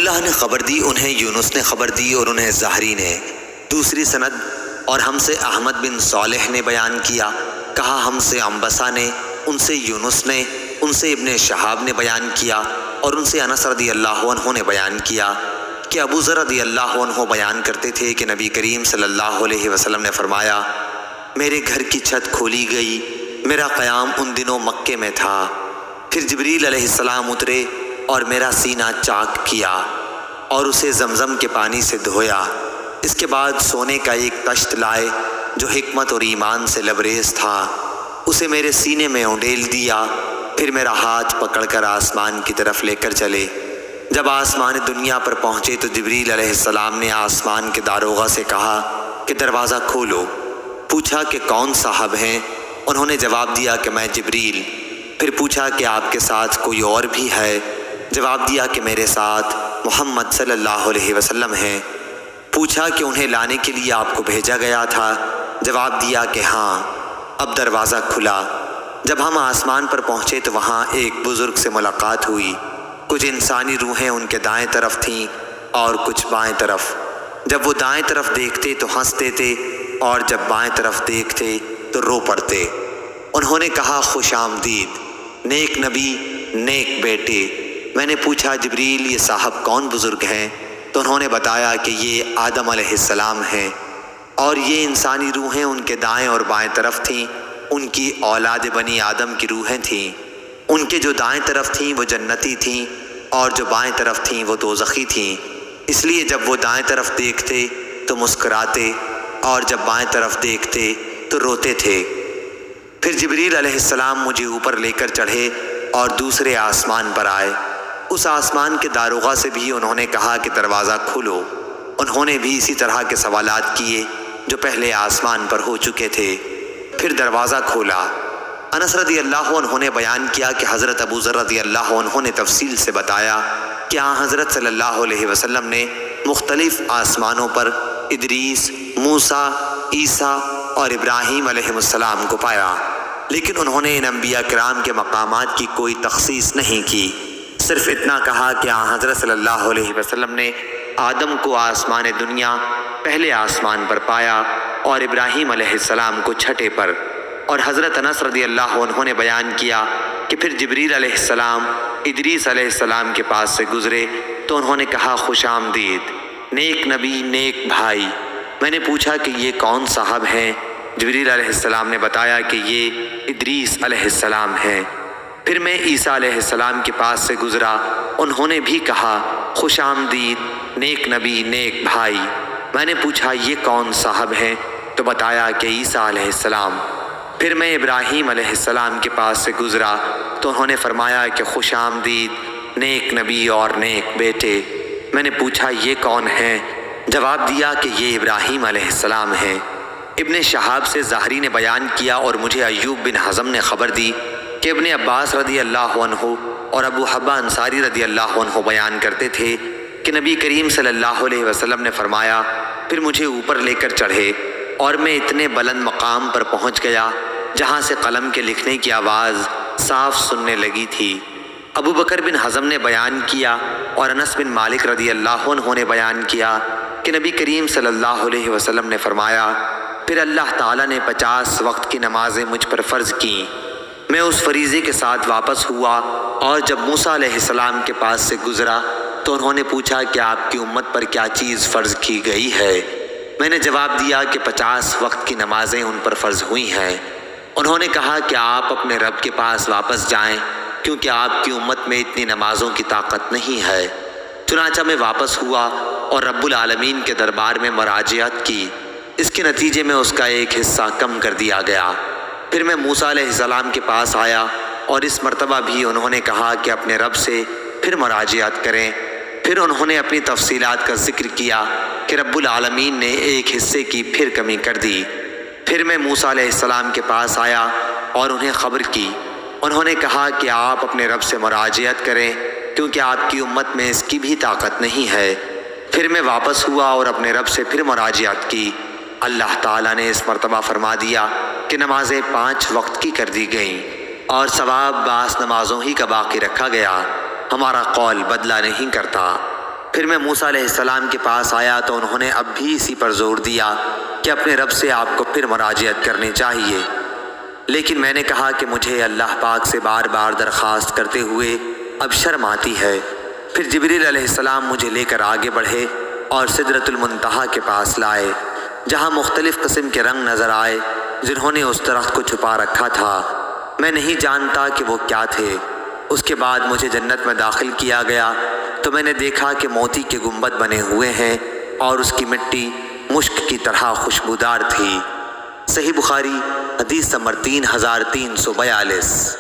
اللہ نے خبر دی، انہیں یونس نے خبر دی اور انہیں زہری نے۔ دوسری سند، اور ہم سے احمد بن صالح نے بیان کیا، کہا ہم سے عنبسہ نے، ان سے یونس نے، ان سے ابن شہاب نے بیان کیا، اور ان سے انس رضی اللہ عنہ نے بیان کیا کہ ابو ذر رضی اللہ عنہ بیان کرتے تھے کہ نبی کریم صلی اللہ علیہ وسلم نے فرمایا، میرے گھر کی چھت کھولی گئی، میرا قیام ان دنوں مکے میں تھا، پھر جبریل علیہ السلام اترے اور میرا سینہ چاک کیا اور اسے زمزم کے پانی سے دھویا، اس کے بعد سونے کا ایک تشت لائے جو حکمت اور ایمان سے لبریز تھا، اسے میرے سینے میں اونڈیل دیا، پھر میرا ہاتھ پکڑ کر آسمان کی طرف لے کر چلے۔ جب آسمان دنیا پر پہنچے تو جبریل علیہ السلام نے آسمان کے داروغہ سے کہا کہ دروازہ کھولو۔ پوچھا کہ کون صاحب ہیں؟ انہوں نے جواب دیا کہ میں جبریل۔ پھر پوچھا کہ آپ کے ساتھ کوئی اور بھی ہے؟ جواب دیا کہ میرے ساتھ محمد صلی اللہ علیہ وسلم ہیں۔ پوچھا کہ انہیں لانے کے لیے آپ کو بھیجا گیا تھا؟ جواب دیا کہ ہاں۔ اب دروازہ کھلا۔ جب ہم آسمان پر پہنچے تو وہاں ایک بزرگ سے ملاقات ہوئی، کچھ انسانی روحیں ان کے دائیں طرف تھیں اور کچھ بائیں طرف۔ جب وہ دائیں طرف دیکھتے تو ہنستے تھے اور جب بائیں طرف دیکھتے تو رو پڑتے۔ انہوں نے کہا خوش آمدید، نیک نبی، نیک بیٹے۔ میں نے پوچھا جبریل یہ صاحب کون بزرگ ہیں؟ تو انہوں نے بتایا کہ یہ آدم علیہ السلام ہیں، اور یہ انسانی روحیں ان کے دائیں اور بائیں طرف تھیں، ان کی اولاد بنی آدم کی روحیں تھیں۔ ان کے جو دائیں طرف تھیں وہ جنتی تھیں اور جو بائیں طرف تھیں وہ دوزخی تھیں، اس لیے جب وہ دائیں طرف دیکھتے تو مسکراتے اور جب بائیں طرف دیکھتے تو روتے تھے۔ پھر جبریل علیہ السلام مجھے اوپر لے کر چڑھے اور دوسرے آسمان پر آئے۔ اس آسمان کے داروغہ سے بھی انہوں نے کہا کہ دروازہ کھولو۔ انہوں نے بھی اسی طرح کے سوالات کیے جو پہلے آسمان پر ہو چکے تھے۔ پھر دروازہ کھولا۔ انس رضی اللہ عنہ نے بیان کیا کہ حضرت ابو ذر رضی اللہ عنہ نے تفصیل سے بتایا کہ حضرت صلی اللہ علیہ وسلم نے مختلف آسمانوں پر ادریس، موسیٰ، عیسیٰ اور ابراہیم علیہ السلام کو پایا، لیکن انہوں نے ان انبیاء کرام کے مقامات کی کوئی تخصیص نہیں کی، صرف اتنا کہا کہ حضرت صلی اللہ علیہ وسلم نے آدم کو آسمان دنیا پہلے آسمان پر پایا اور ابراہیم علیہ السلام کو چھٹے پر۔ اور حضرت انس رضی اللہ عنہ نے بیان کیا کہ پھر جبریل علیہ السلام ادریس علیہ السلام کے پاس سے گزرے تو انہوں نے کہا خوش آمدید، نیک نبی، نیک بھائی۔ میں نے پوچھا کہ یہ کون صاحب ہیں؟ جبریل علیہ السلام نے بتایا کہ یہ ادریس علیہ السلام ہیں۔ پھر میں عیسیٰ علیہ السلام کے پاس سے گزرا، انہوں نے بھی کہا خوش آمدید، نیک نبی، نیک بھائی۔ میں نے پوچھا یہ کون صاحب ہیں؟ تو بتایا کہ عیسیٰ علیہ السلام۔ پھر میں ابراہیم علیہ السلام کے پاس سے گزرا تو انہوں نے فرمایا کہ خوش آمدید، نیک نبی اور نیک بیٹے۔ میں نے پوچھا یہ کون ہیں؟ جواب دیا کہ یہ ابراہیم علیہ السلام ہیں۔ ابن شہاب سے زہری نے بیان کیا اور مجھے ایوب بن حزم نے خبر دی کہ ابن عباس رضی اللہ عنہ اور ابو حبہ انصاری رضی اللہ عنہ بیان کرتے تھے کہ نبی کریم صلی اللہ علیہ وسلم نے فرمایا، پھر مجھے اوپر لے کر چڑھے اور میں اتنے بلند مقام پر پہنچ گیا جہاں سے قلم کے لکھنے کی آواز صاف سننے لگی تھی۔ ابو بکر بن حزم نے بیان کیا اور انس بن مالک رضی اللہ عنہ نے بیان کیا کہ نبی کریم صلی اللہ علیہ وسلم نے فرمایا، پھر اللہ تعالیٰ نے 50 وقت کی نمازیں مجھ پر فرض کیں۔ میں اس فریضے کے ساتھ واپس ہوا اور جب موسیٰ علیہ السلام کے پاس سے گزرا تو انہوں نے پوچھا کہ آپ کی امت پر کیا چیز فرض کی گئی ہے؟ میں نے جواب دیا کہ 50 وقت کی نمازیں ان پر فرض ہوئی ہیں۔ انہوں نے کہا کہ آپ اپنے رب کے پاس واپس جائیں کیونکہ آپ کی امت میں اتنی نمازوں کی طاقت نہیں ہے۔ چنانچہ میں واپس ہوا اور رب العالمین کے دربار میں مراجعت کی، اس کے نتیجے میں اس کا ایک حصہ کم کر دیا گیا۔ پھر میں موسیٰ علیہ السلام کے پاس آیا اور اس مرتبہ بھی انہوں نے کہا کہ اپنے رب سے پھر مراجعت کریں۔ پھر انہوں نے اپنی تفصیلات کا ذکر کیا کہ رب العالمین نے ایک حصے کی پھر کمی کر دی۔ پھر میں موسیٰ علیہ السلام کے پاس آیا اور انہیں خبر کی۔ انہوں نے کہا کہ آپ اپنے رب سے مراجعت کریں کیونکہ آپ کی امت میں اس کی بھی طاقت نہیں ہے۔ پھر میں واپس ہوا اور اپنے رب سے پھر مراجعت کی۔ اللہ تعالیٰ نے اس مرتبہ فرما دیا کہ نمازیں 5 وقت کی کر دی گئیں اور ثواب بعض نمازوں ہی کا باقی رکھا گیا، ہمارا قول بدلہ نہیں کرتا۔ پھر میں موسیٰ علیہ السلام کے پاس آیا تو انہوں نے اب بھی اسی پر زور دیا کہ اپنے رب سے آپ کو پھر مراجعت کرنی چاہیے، لیکن میں نے کہا کہ مجھے اللہ پاک سے بار بار درخواست کرتے ہوئے اب شرم آتی ہے۔ پھر جبریل علیہ السلام مجھے لے کر آگے بڑھے اور سدرۃ المنتہا کے پاس لائے، جہاں مختلف قسم کے رنگ نظر آئے جنہوں نے اس درخت کو چھپا رکھا تھا۔ میں نہیں جانتا کہ وہ کیا تھے۔ اس کے بعد مجھے جنت میں داخل کیا گیا تو میں نے دیکھا کہ موتی کے گنبد بنے ہوئے ہیں اور اس کی مٹی مشک کی طرح خوشبودار تھی۔ صحیح بخاری حدیث نمبر 3342۔